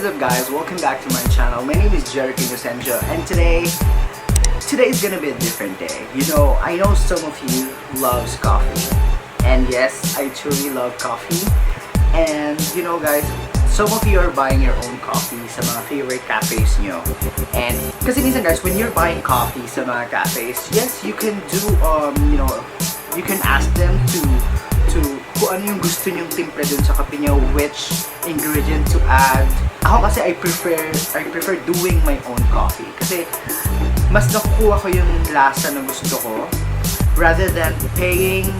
What is up, guys? Welcome back to my channel. My name is Jericho Inocencio, and today is gonna be a different day. You know, I know some of you loves coffee, and yes, I truly love coffee. And you know, guys, some of you are buying your own coffee sa mga favorite cafes nyo. And kasi minsan, guys, when you're buying coffee sa mga cafes, yes, you can do you know, you can ask them to kung ano yung gusto nyong timpla dun sa kape nyo, which ingredient to add. Ako kasi I prefer doing my own coffee kasi mas nakukuha ko yung lasa na gusto ko rather than paying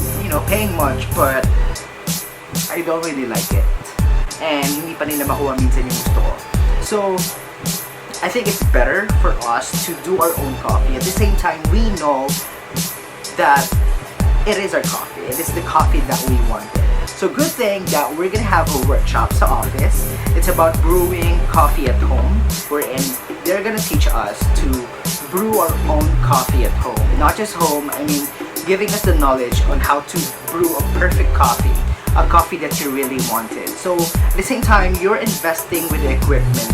much, but I don't really like it and hindi pa nila makuha minsan yung gusto ko. So I think it's better for us to do our own coffee. At the same time, we know that it is our coffee. It is the coffee that we wanted. So good thing that we're gonna have a workshop sa office. It's about brewing coffee at home, wherein they're gonna teach us to brew our own coffee at home. Not just home, I mean giving us the knowledge on how to brew a perfect coffee. A coffee that you really wanted. So at the same time, you're investing with the equipment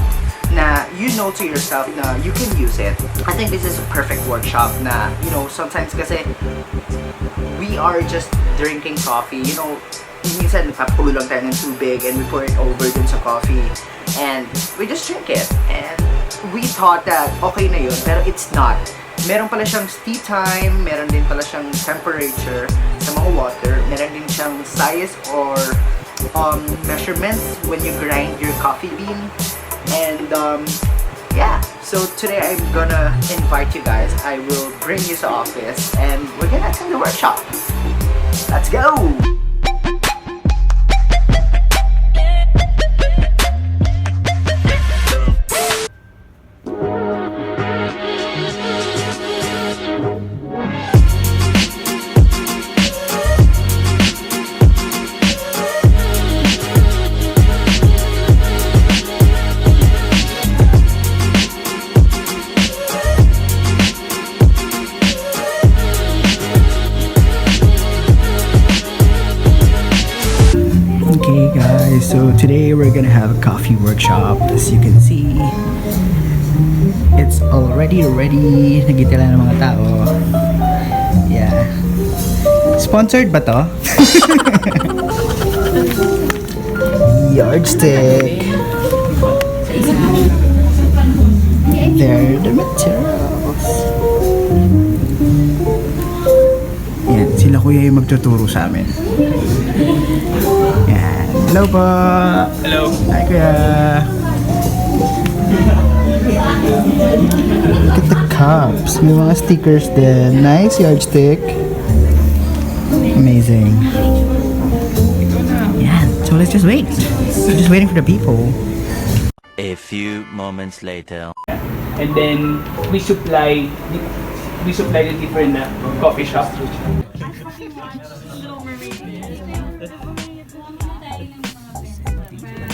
na you know to yourself na you can use it. I think this is a perfect workshop na, you know, sometimes kasi we are just drinking coffee, you know, minsan nagpapakulo lang tayo ng tubig and we pour it over dun sa coffee and we just drink it. And we thought that okay na yun, pero it's not. Meron pala siyang steep time, meron din pala siyang temperature sa mga water, meron din siyang size or measurements when you grind your coffee bean. And yeah, so today I'm gonna invite you guys. I will bring you to office and we're gonna attend the workshop. Let's go! Okay guys, so today we're gonna have a coffee workshop. As you can see, it's already ready. Nagitila ng mga tao. Yeah. Sponsored ba to? Yardstick. There are the materials. Yan, sila kuya yung magtuturo sa amin. Yan. Hello po! Hello! Hi kuya! Look at the cups. May mga stickers din. Nice yardstick. Amazing. Yan. So let's just wait. We're just waiting for the people. A few moments later. And then we supply the different coffee shops.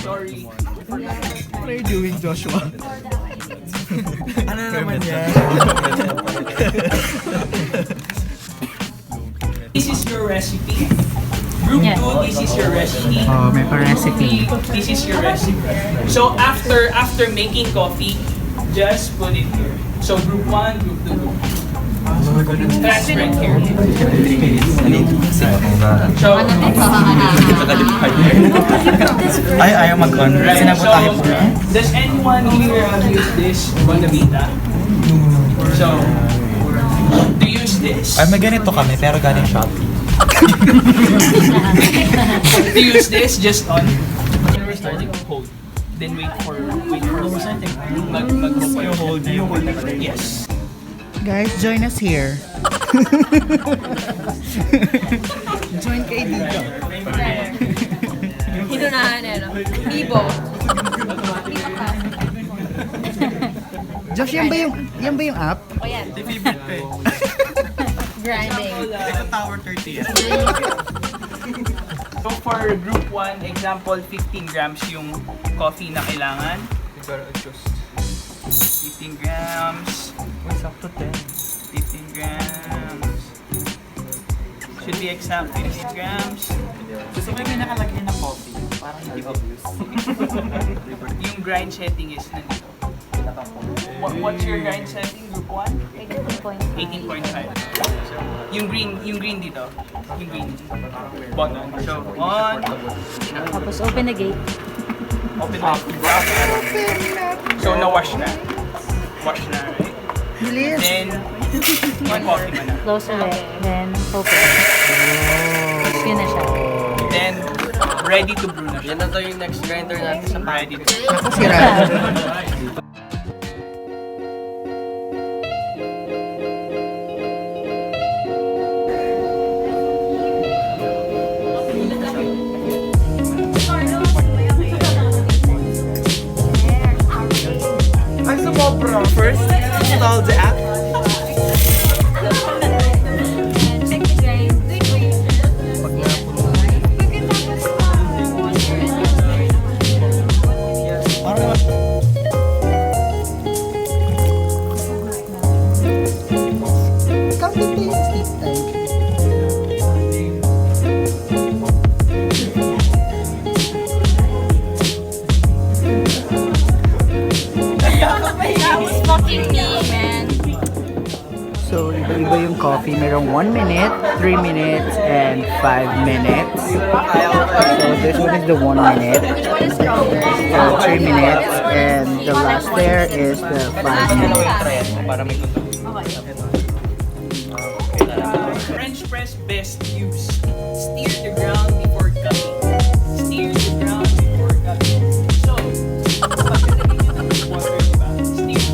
Sorry. What are you doing, Joshua? Ano naman yan? This is your recipe. Group 2, this is your recipe. Oh, may pa-recipe. This is your recipe. So after making coffee, just put it here. So group 1, group 2, group 3. That's right here. So, Ayaw mag-on. right, so does anyone here use this Bonavita? So, to use this, Ay, may ganito kami, pero galing Shopee. to use this, just on. When we're starting, hold. Then wait for something. Hold. Yes. Guys, join us here. Join kayo dito. Hinunahan Bibo. Josh, yan ba yung app? O yan. Favorite ko Grinding. Ito Tower 30 yan. So for group 1, example, 15 grams yung coffee na kailangan. 15 grams. What's up to 10? 15 grams. Should be exact 50 grams. Gusto ko yung nakalagay na coffee. Parang hindi obvious. Yung grind setting is nandito. What's your grind setting? Group 1? 18.5. So, yung green dito. Yung green button. So, on. Tapos open the gate. Open up. So, na-wash na. Wash na, right? Bilis! Then, yung coffee mo na. Close ulit. Then open. Yun na siya. Then, ready to brew na siya. Yan na to yung next grinder natin sa Ready to brew. Ako sira. Ay, sumobra. First, install the app. So, iba-iba yung coffee. Merong 1 minute, 3 minutes, and 5 minutes. So, this one is the 1 minute, 3 minutes, and the last there is the 5 minutes. para may tunog. French press best use. Steer the ground before cutting. Steer the ground before cutting. So, pagkagaling nyo ng water, diba? Steer.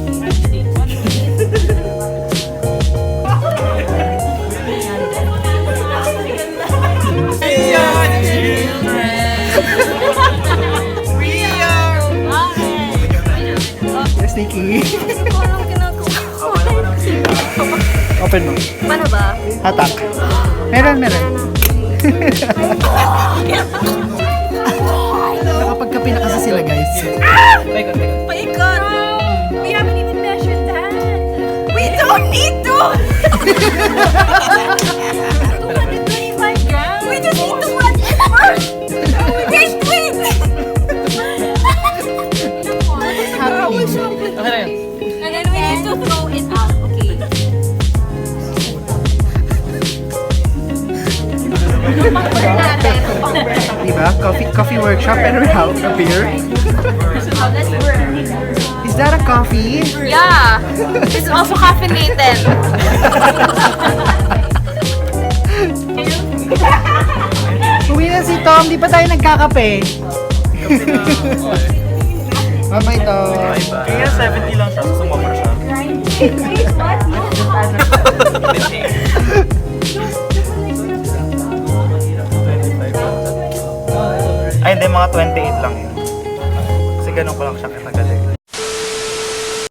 Yes, Nikki. Open mo. Paano ba? Hatak. Meron. Nakapagkape na kasi sila, guys. Paikot! We haven't even measured that! We don't need to! 225 grams? We just need to watch it first! There's twins! And then we need to throw it out, okay? Diba? Coffee workshop and without a beer. Is that a coffee? Yeah! It's also caffeinated. Uwi na si Tom, di pa tayo nagkakape. Bye-bye, Tom. Kaya 70 lang siya, so sumobra siya. Ay, hindi, mga 28 lang yun. Kasi ganun ko lang siya katagal eh.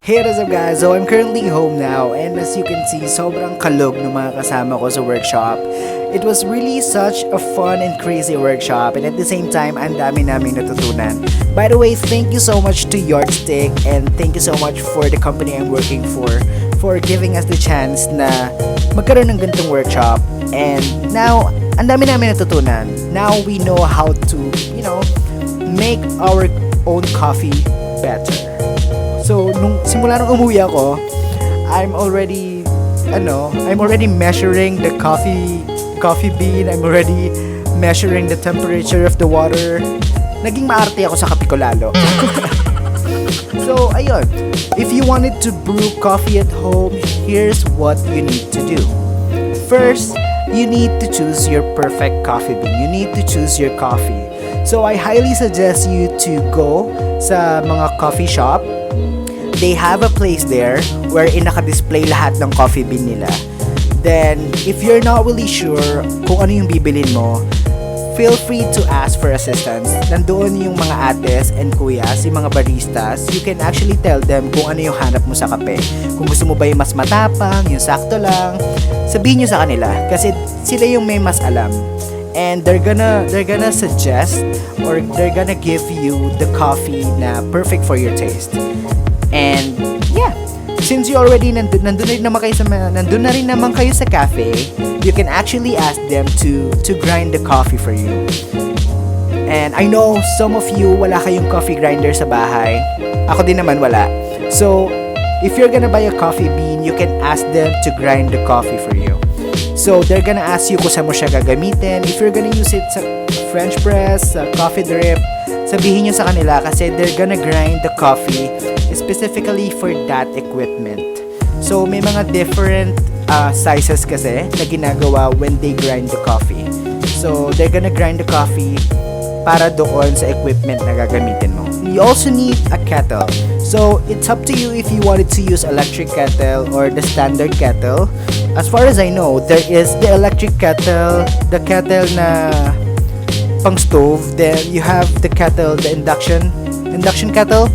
Hey, what's up guys? So I'm currently home now and as you can see, sobrang kalog ng mga kasama ko sa workshop. It was really such a fun and crazy workshop and at the same time, ang dami naming natutunan. By the way, thank you so much to Yardstick and thank you so much for the company I'm working for giving us the chance na magkaroon ng ganitong workshop. And now, ang dami namin natutunan. Now we know how to, make our own coffee better. So, simula nung umuwi ako, I'm already measuring the coffee bean. I'm already measuring the temperature of the water. Naging maarte ako sa kape ko lalo. So, ayun. If you wanted to brew coffee at home, here's what you need to do. First, you need to choose your perfect coffee bean. You need to choose your coffee. So, I highly suggest you to go sa mga coffee shop. They have a place there wherein naka-display lahat ng coffee bean nila. Then, if you're not really sure kung ano yung bibilin mo, feel free to ask for assistance. Nandoon yung mga ates and kuyas, yung mga baristas. You can actually tell them kung ano yung hanap mo sa kape. Kung gusto mo ba yung mas matapang, yung sakto lang, sabihin nyo sa kanila. Kasi sila yung may mas alam. And they're gonna suggest or they're gonna give you the coffee na perfect for your taste. And yeah, since you already nandun na rin naman kayo sa cafe, you can actually ask them to grind the coffee for you. And I know some of you wala kayong coffee grinder sa bahay. Ako din naman wala. So, if you're gonna buy a coffee bean, you can ask them to grind the coffee for you. So, they're gonna ask you kung saan mo siya gagamitin. If you're gonna use it sa French press, sa coffee drip, sabihin nyo sa kanila kasi they're gonna grind the coffee specifically for that equipment. So, may mga different sizes kasi na ginagawa when they grind the coffee. So, they're gonna grind the coffee para doon sa equipment na gagamitin mo. You also need a kettle. So, it's up to you if you wanted to use electric kettle or the standard kettle. As far as I know, there is the electric kettle, the kettle na pang stove, then you have the kettle, the induction kettle.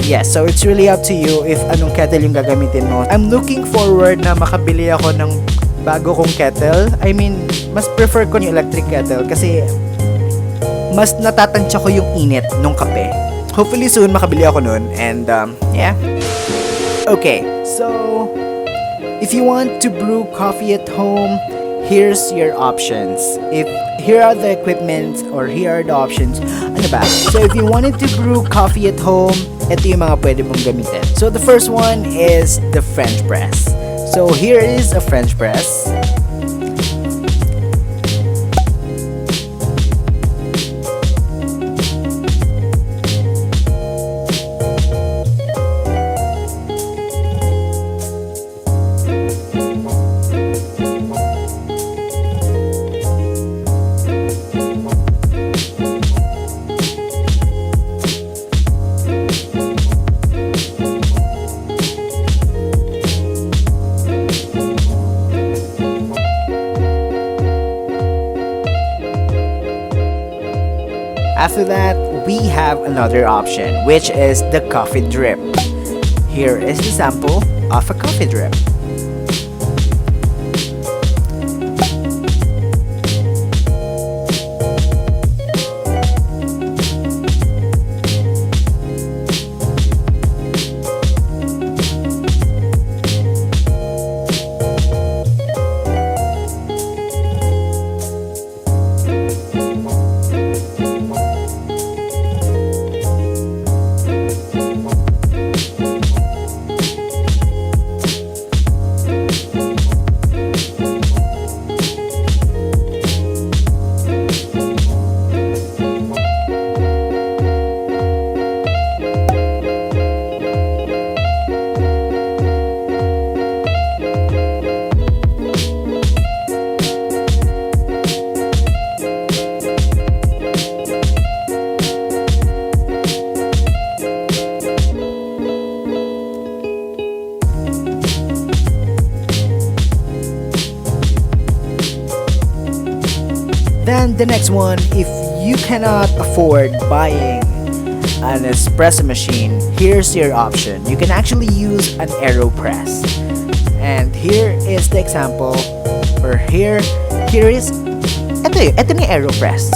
Yes, so it's really up to you if anong kettle yung gagamitin mo. I'm looking forward na makabili ako ng bago kong kettle. I mean, mas prefer ko yung electric kettle kasi mas natatansya ko yung init nung kape. Hopefully soon makabili ako nun. And yeah. Okay, so if you want to brew coffee at home, here's your options. Here are the equipment or here are the options. Ano ba? So if you wanted to brew coffee at home, ito yung mga pwede mong gamitin. So the first one is the French press. So here is a French press. After that, we have another option, which is the coffee drip. Here is the sample of a coffee drip. Then the next one, if you cannot afford buying an espresso machine, here's your option. You can actually use an AeroPress. And here is the example, or here is, ito na yung AeroPress.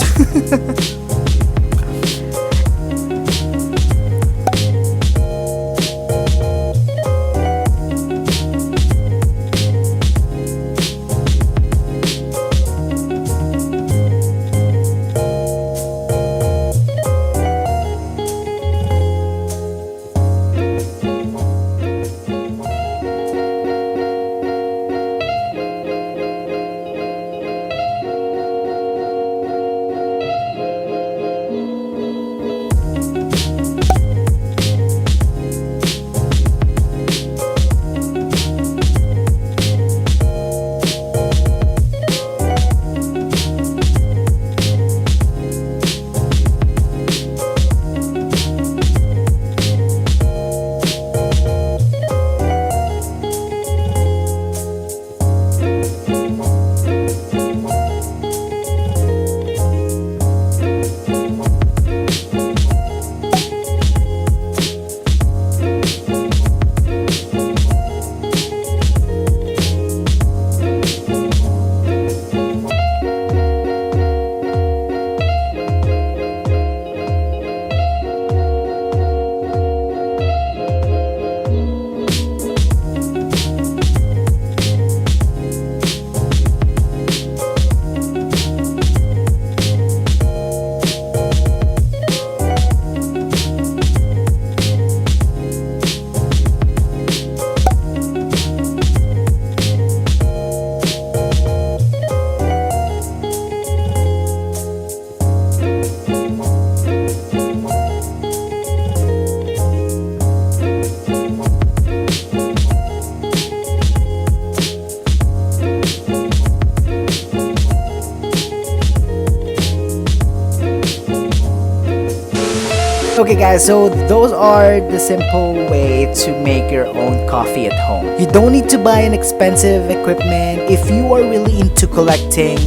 Okay guys, so those are the simple way to make your own coffee at home. You don't need to buy an expensive equipment. If you are really into collecting,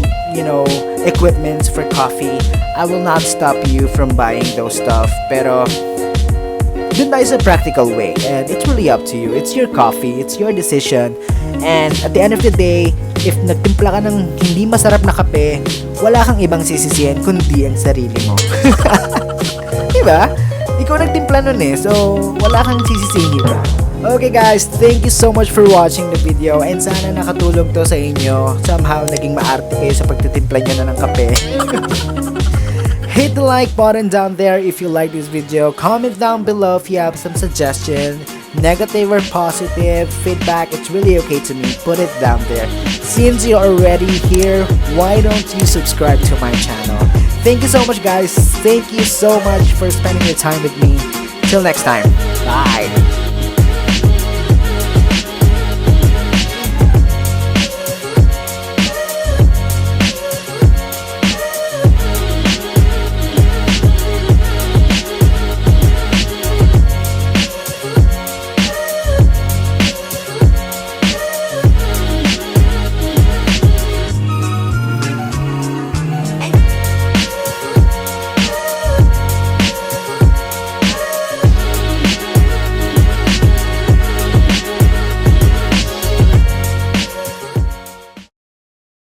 equipments for coffee, I will not stop you from buying those stuff. Pero dun tayo sa practical way, and it's really up to you. It's your coffee, it's your decision, and at the end of the day, if nagtimpla ka ng hindi masarap na kape, wala kang ibang sisisihin kundi ang sarili mo. Diba? Ikaw nagtimpla nun so wala kang sisisihin dito. Okay guys, thank you so much for watching the video, and sana nakatulong to sa inyo. Somehow naging maarte kayo sa pagtitimpla nyo na ng kape. Hit the like button down there if you like this video. Comment down below if you have some suggestions, negative or positive feedback. It's really okay to me. Put it down there. Since you're already here, why don't you subscribe to my channel? Thank you so much guys. Thank you so much for spending your time with me. Till next time. Bye.